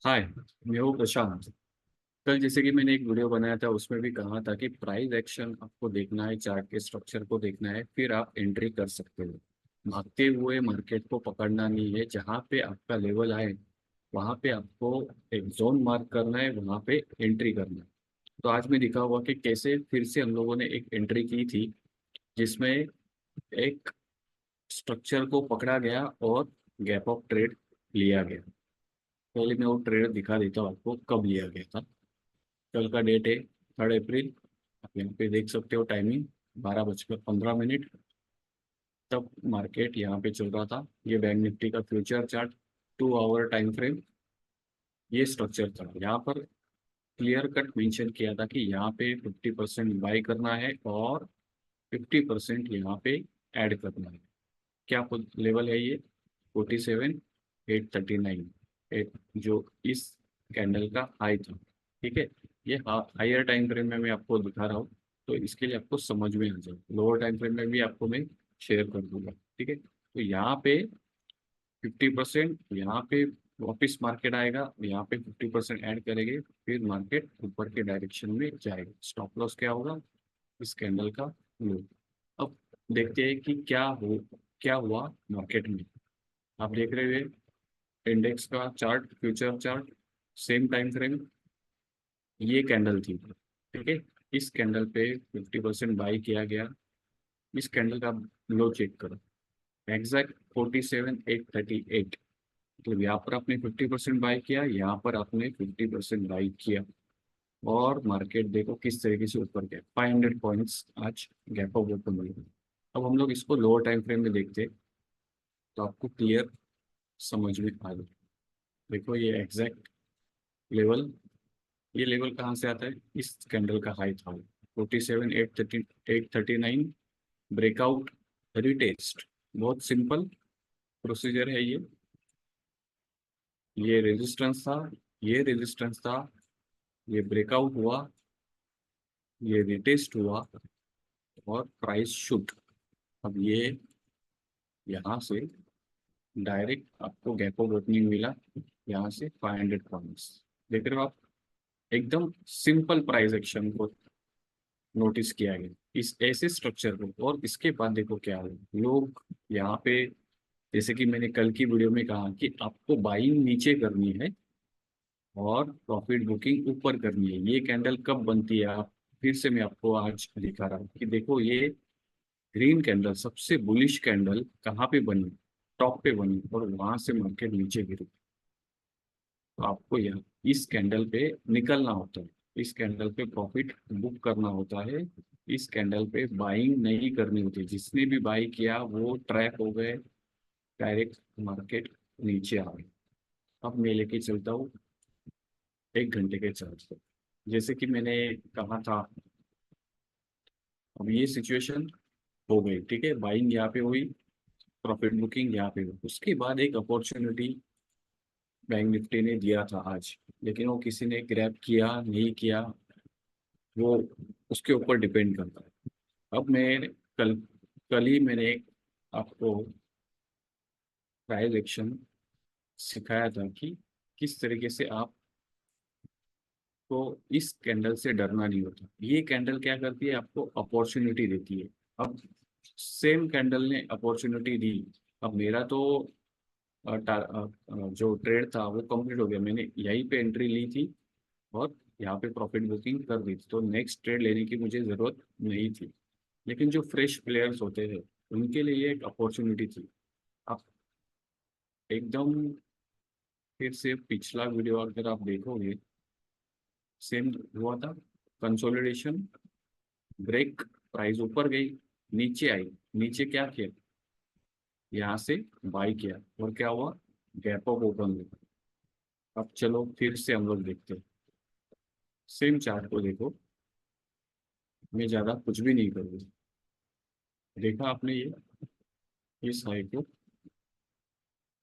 हाय, मैं हूँ प्रशांत। कल जैसे कि मैंने एक वीडियो बनाया था, उसमें भी कहा था कि प्राइस एक्शन आपको देखना है, चार्ट के स्ट्रक्चर को देखना है, फिर आप एंट्री कर सकते हो। भागते हुए मार्केट को पकड़ना नहीं है। जहाँ पे आपका लेवल आए वहाँ पे आपको एक जोन मार्क करना है, वहाँ पे एंट्री करना है। तो आज मैं दिखा हुआ कि कैसे फिर से हम लोगों ने एक एंट्री की थी, जिसमें एक स्ट्रक्चर को पकड़ा गया और गैप ऑफ ट्रेड लिया गया। पहले मैं वो ट्रेड दिखा देता हूँ आपको कब लिया गया था। कल का डेट है 3 अप्रैल। आप यहाँ पे देख सकते हो टाइमिंग 12:15। तब मार्केट यहाँ पे चल रहा था। ये बैंक निफ्टी का future chart, 2 hour time frame. ये स्ट्रक्चर था। यहाँ पर क्लियर कट मेंशन किया था कि यहाँ पे 50% बाई करना है और 50% यहाँ पे ऐड करना है। क्या लेवल है ये? 47,839, जो इस कैंडल का हाई था। ठीक है। ये हायर टाइम फ्रेम में मैं आपको दिखा रहा हूँ, तो इसके लिए आपको समझ में आ जाए। लोअर टाइम फ्रेम में भी आपको मैं शेयर कर दूंगा। ठीक है। तो यहाँ पे 50%, यहाँ पे वापिस मार्केट आएगा, यहाँ पे 50% ऐड करेंगे, फिर मार्केट ऊपर के डायरेक्शन में जाएगा। स्टॉप लॉस क्या होगा? इस कैंडल का लो। अब देखते हैं कि क्या हुआ मार्केट में। आप देख रहे हैं इंडेक्स का chart, future chart, same time frame. ये कैंडल थी। ठीक है। इस कैंडल पे 50% बाई किया गया। इस कैंडल का लो चेक करो, एग्जैक्ट 47,838। मतलब यहाँ पर आपने 50% बाई किया, यहाँ पर आपने 50% बाई किया, और मार्केट देखो किस तरीके से ऊपर गया। 500 पॉइंट्स आज गैप अप ओपन हुई। अब हम लोग इसको लोअर टाइम फ्रेम में देखते हैं, तो आपको क्लियर समझ में आ जाए। देखो ये एग्जैक्ट लेवल, ये लेवल कहाँ से आता है? इस कैंडल का हाई था 47,839। Breakout, retest. बहुत सिंपल प्रोसीजर है ये। ये रेजिस्टेंस था, ये रेजिस्टेंस था, ये ब्रेकआउट हुआ, ये रिटेस्ट हुआ, और प्राइस शूट। अब ये यहाँ से डायरेक्ट आपको गैप ऑफ ओपनिंग मिला, यहाँ से 500 पॉइंट्स। देख रहे हो आप? एकदम सिंपल प्राइस एक्शन को नोटिस किया गया इस ऐसे स्ट्रक्चर को। और इसके बाद देखो क्या है, लोग यहाँ पे, जैसे कि मैंने कल की वीडियो में कहा कि आपको बाइंग नीचे करनी है और प्रॉफिट बुकिंग ऊपर करनी है। ये कैंडल कब बनती है? आप फिर से मैं आपको आज दिखा रहा हूँ कि देखो ये ग्रीन कैंडल, सबसे बुलिश कैंडल कहाँ पे बनी? टॉप पे बनी, और वहां से मार्केट नीचे गिरी। तो आपको यहाँ इस कैंडल पे निकलना होता है, इस कैंडल पे प्रॉफिट बुक करना होता है। इस कैंडल पे बाइंग नहीं करनी होती। जिसने भी बाई किया वो ट्रैप हो गए, डायरेक्ट मार्केट नीचे आ गई। अब मैं लेके चलता हूँ 1 घंटे के चार्ज पर। जैसे कि मैंने कहा था, अब ये सिचुएशन हो गई। ठीक है, बाइंग यहाँ पे हुई, प्रॉफिट बुकिंग यहाँ पे हुई। उसके बाद एक अपॉर्चुनिटी बैंक निफ्टी ने दिया था आज, लेकिन वो किसी ने ग्रैब किया नहीं किया, वो उसके ऊपर डिपेंड करता है। अब मैं कल कल ही मैंने आपको प्राइस एक्शन सिखाया था कि किस तरीके से आप को इस कैंडल से डरना नहीं होता। ये कैंडल क्या करती है? आपको अपॉर्चुनिटी देती है। अब सेम कैंडल ने अपॉर्चुनिटी दी। अब मेरा तो जो ट्रेड था वो कंप्लीट हो गया। मैंने यहीं पे एंट्री ली थी और यहाँ पे प्रॉफिट बुकिंग कर दी थी, तो नेक्स्ट ट्रेड लेने की मुझे ज़रूरत नहीं थी। लेकिन जो फ्रेश प्लेयर्स होते हैं उनके लिए ये एक अपॉर्चुनिटी थी। आप एकदम फिर से पिछला वीडियो अगर आप देखोगे, सेम हुआ था। कंसोलिडेशन, ब्रेक, प्राइस ऊपर गई, नीचे आई, नीचे क्या किया? यहाँ से बाई किया, और क्या हुआ? गैप अप ओपन हुआ। अब चलो फिर से हम लोग देखते हैं। सेम चार्ट को देखो, मैं ज़्यादा कुछ भी नहीं करूँगा। देखा आपने ये? इस हाई को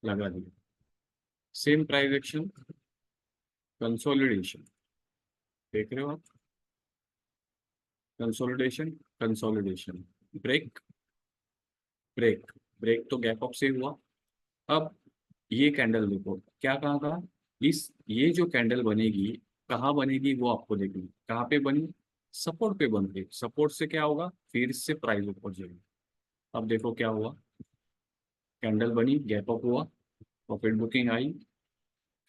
लगा दिया। Same price action, consolidation. देख रहे हो आप? Consolidation, consolidation, break, break, break तो गैप अप से हुआ। अब ये कैंडल देखो क्या कहा था? इस ये जो कैंडल बनेगी, कहाँ बनेगी वो आपको देखनी, कहाँ पे बनी, सपोर्ट पे बन गई। सपोर्ट से क्या होगा, फिर से प्राइस ऊपर जाएगी। अब देखो क्या हुआ, कैंडल बनी, गैप अप हुआ, प्रॉफिट बुकिंग आई,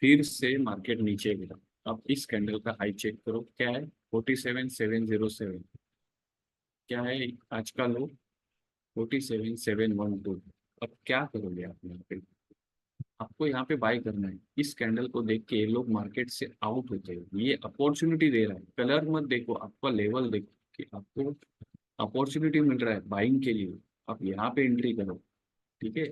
फिर से मार्केट नीचे गिरा। अब इस कैंडल का हाई चेक करो, क्या है, 47,707। क्या है आज का लो, 47,712। अब क्या करोगे आप यहाँ पे, आपको यहाँ पे बाय करना है। इस कैंडल को देख के ये लोग मार्केट से आउट होते हैं, ये अपॉर्चुनिटी दे रहा है। कलर मत देखो, आपका लेवल देखो कि आपको अपॉर्चुनिटी मिल रहा है बाइंग के लिए, आप यहाँ पे एंट्री करो। ठीक है,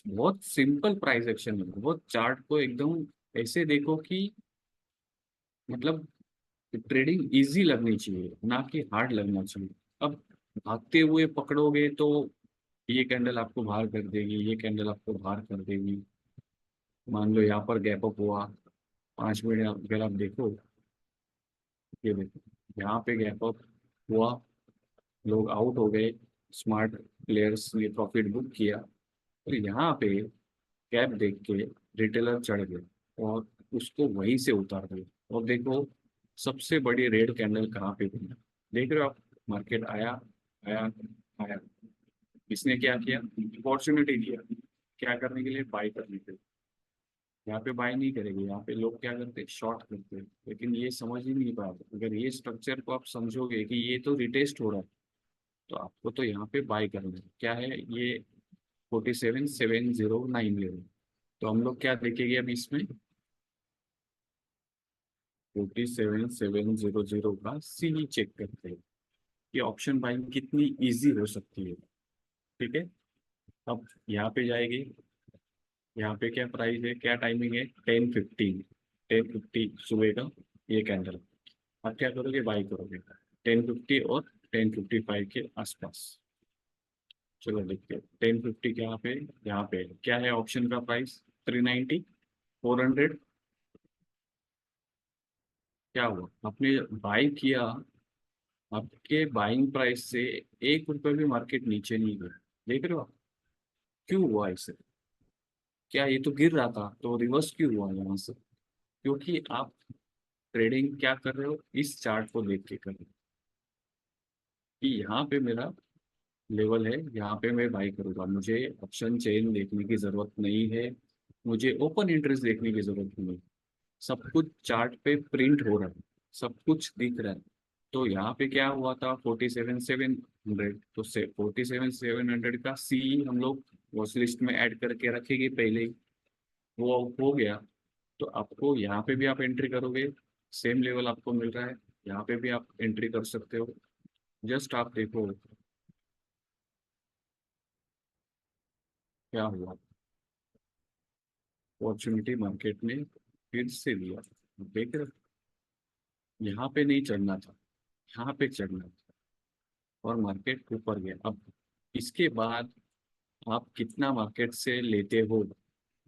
बहुत सिंपल प्राइस एक्शन है, बहुत चार्ट को एकदम ऐसे देखो कि मतलब ट्रेडिंग इजी लगनी चाहिए, ना कि हार्ड लगना चाहिए। अब भागते हुए पकड़ोगे तो ये कैंडल आपको बाहर कर देगी, ये कैंडल आपको बाहर कर देगी। मान लो यहाँ पर गैप अप हुआ, 5 मिनट अगर आप देखो, ये देखो यहाँ पे गैप अप हुआ, लोग आउट हो गए, स्मार्ट प्लेयर्स ने प्रॉफिट बुक किया, और यहाँ पे गैप देख के रिटेलर चढ़ गए और उसको वहीं से उतार दिए। और देखो सबसे बड़ी रेड कैंडल कहाँ पे बनी, देख रहे हो आप, मार्केट आया आया आया, इसने क्या किया, अपॉर्चुनिटी दिया, क्या करने के लिए, बाई करने के लिए। यहाँ पे बाय नहीं करेंगे, यहाँ पे लोग क्या करते हैं, शॉर्ट करते हैं। लेकिन ये समझ ही नहीं पाते, अगर ये स्ट्रक्चर को आप समझोगे कि ये तो रिटेस्ट हो रहा है, तो आपको तो यहाँ पे बाय करना है। क्या है ये, 47,709 लेवल। तो हम लोग क्या देखेंगे अब इसमें, 47,700 का सी चेक करते हैं कि ऑप्शन बाइंग कितनी इजी हो सकती है। ठीक है, अब यहाँ पे जाएगी, यहाँ पे क्या प्राइस है, क्या टाइमिंग है, 10:15, 10:50 सुबह का ये कैंडल। आप क्या करोगे, बाई करोगे 10:50 और 10:55 के आसपास। चलो देखते हैं 10:50 के यहाँ पे क्या है, ऑप्शन का प्राइस 390, 400। क्या हुआ, आपने बाई किया, आपके बाइंग प्राइस से 1 रुपये भी मार्केट नीचे नहीं गया। देख रहे हो आप, क्यों हुआ ऐसे, क्या ये तो गिर रहा था तो रिवर्स क्यों हुआ यहाँ से, क्योंकि आप ट्रेडिंग क्या कर रहे हो, इस चार्ट को देख के कर रहे हो कि यहाँ पे मेरा लेवल है, यहाँ पे मैं बाई करूँगा, मुझे ऑप्शन चेन देखने की जरूरत नहीं है, मुझे ओपन इंटरेस्ट देखने की जरूरत नहीं है। सब कुछ चार्ट पे प्रिंट हो रहा है, सब कुछ दिख रहा है। तो यहाँ पे क्या हुआ था, 47,700, तो से 47,700 का सी हम लोग वॉच लिस्ट में ऐड करके रखेंगे पहले ही, वो हो गया। तो आपको यहाँ पे भी आप एंट्री करोगे, सेम लेवल आपको मिल रहा है, यहाँ पे भी आप एंट्री कर सकते हो। जस्ट आप देखो क्या हुआ, अपॉर्चुनिटी मार्केट ने फिर से दिया। देख रहे हो? यहाँ पे नहीं चढ़ना था, यहाँ पे चढ़ना था, और मार्केट ऊपर गया। अब इसके बाद आप कितना मार्केट से लेते हो,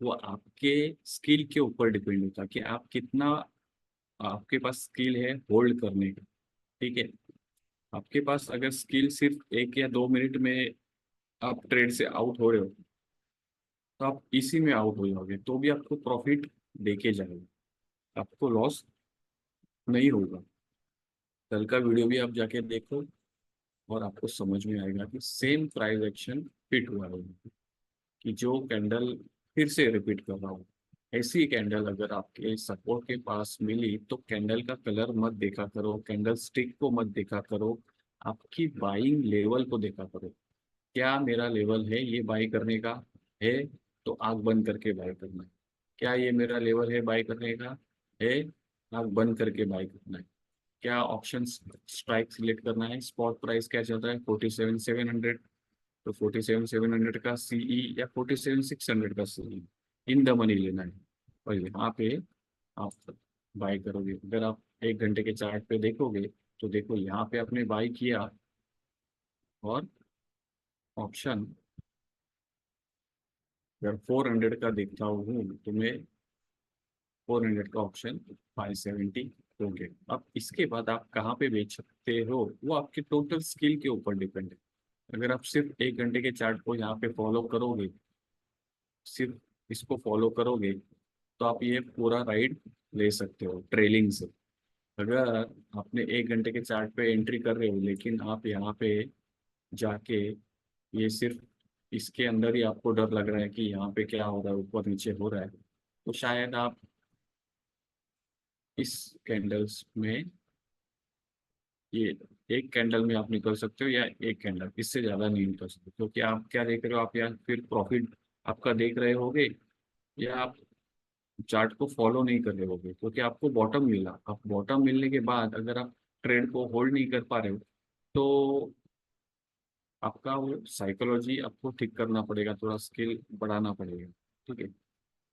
वो आपके स्किल के ऊपर डिपेंड होता है कि आप कितना, आपके पास स्किल है होल्ड करने का। ठीक है, आपके पास अगर स्किल सिर्फ 1 या 2 मिनट में आप ट्रेड से आउट हो रहे हो, तो आप इसी में आउट हो जाओगे, तो भी आपको प्रॉफिट देके जाएगा, आपको लॉस नहीं होगा। कल का वीडियो भी आप जाके देखो, और आपको समझ में आएगा कि सेम प्राइस एक्शन फिट हुआ है, कि जो कैंडल, फिर से रिपीट कर रहा हूँ, ऐसी कैंडल अगर आपके सपोर्ट के पास मिली तो कैंडल का कलर मत देखा करो, कैंडल स्टिक को मत देखा करो, आपकी बाइंग लेवल को देखा करो। क्या मेरा लेवल है ये बाई करने का, है, तो आंख बंद करके बाई करना है। क्या ये मेरा लेवल है बाई करने का, है, आंख बंद करके बाई करना है। क्या ऑप्शन स्ट्राइक सिलेक्ट करना है, स्पॉट प्राइस क्या चल रहा है, 47,700, तो 47,700 का सीई या 47,600 का सीई इन द मनी लेना है। और यहाँ पे आप बाय करोगे, अगर आप 1 घंटे के चार्ट पे देखोगे, तो देखो यहाँ पे आपने बाय किया, और ऑप्शन अगर 400 का देखता हूँ तो मैं 400 का ऑप्शन 570 हो गया। अब इसके बाद आप कहाँ पे बेच सकते हो, वो आपके टोटल स्किल के ऊपर डिपेंड है। अगर आप सिर्फ 1 घंटे के चार्ट को यहाँ पे फॉलो करोगे, सिर्फ इसको फॉलो करोगे, तो आप ये पूरा राइड ले सकते हो ट्रेलिंग से। अगर आपने 1 घंटे के चार्ट पे एंट्री कर रहे हो लेकिन आप यहाँ पे जाके ये सिर्फ इसके अंदर ही आपको डर लग रहा है कि यहाँ पे क्या हो रहा है, ऊपर नीचे हो रहा है, तो शायद आप इस कैंडल्स में ये एक कैंडल में आप निकल सकते हो, या एक कैंडल, इससे ज्यादा नहीं निकल सकते, क्योंकि आप क्या देख रहे हो, आप या फिर प्रॉफिट आपका देख रहे होगे, या आप चार्ट को फॉलो नहीं कर रहे होगे, क्योंकि आपको बॉटम मिला। अब बॉटम मिलने के बाद अगर आप ट्रेड को होल्ड नहीं कर पा रहे हो, तो आपका वो साइकोलॉजी आपको ठीक करना पड़ेगा, थोड़ा स्किल बढ़ाना पड़ेगा। ठीक है।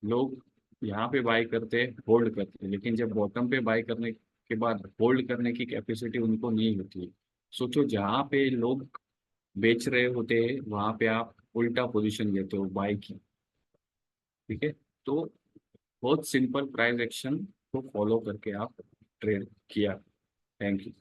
लोग यहाँ पे बाय करते हैं, होल्ड करते हैं, लेकिन जब बॉटम पे बाय करने के बाद होल्ड करने की कैपेसिटी उनको नहीं होती है। सोचो, जहाँ पे लोग बेच रहे होते हैं वहां पे आप उल्टा पोजीशन लेते हो बाय की। ठीक है। तो बहुत सिंपल प्राइस एक्शन को फॉलो करके आप ट्रेड किया। Thank you.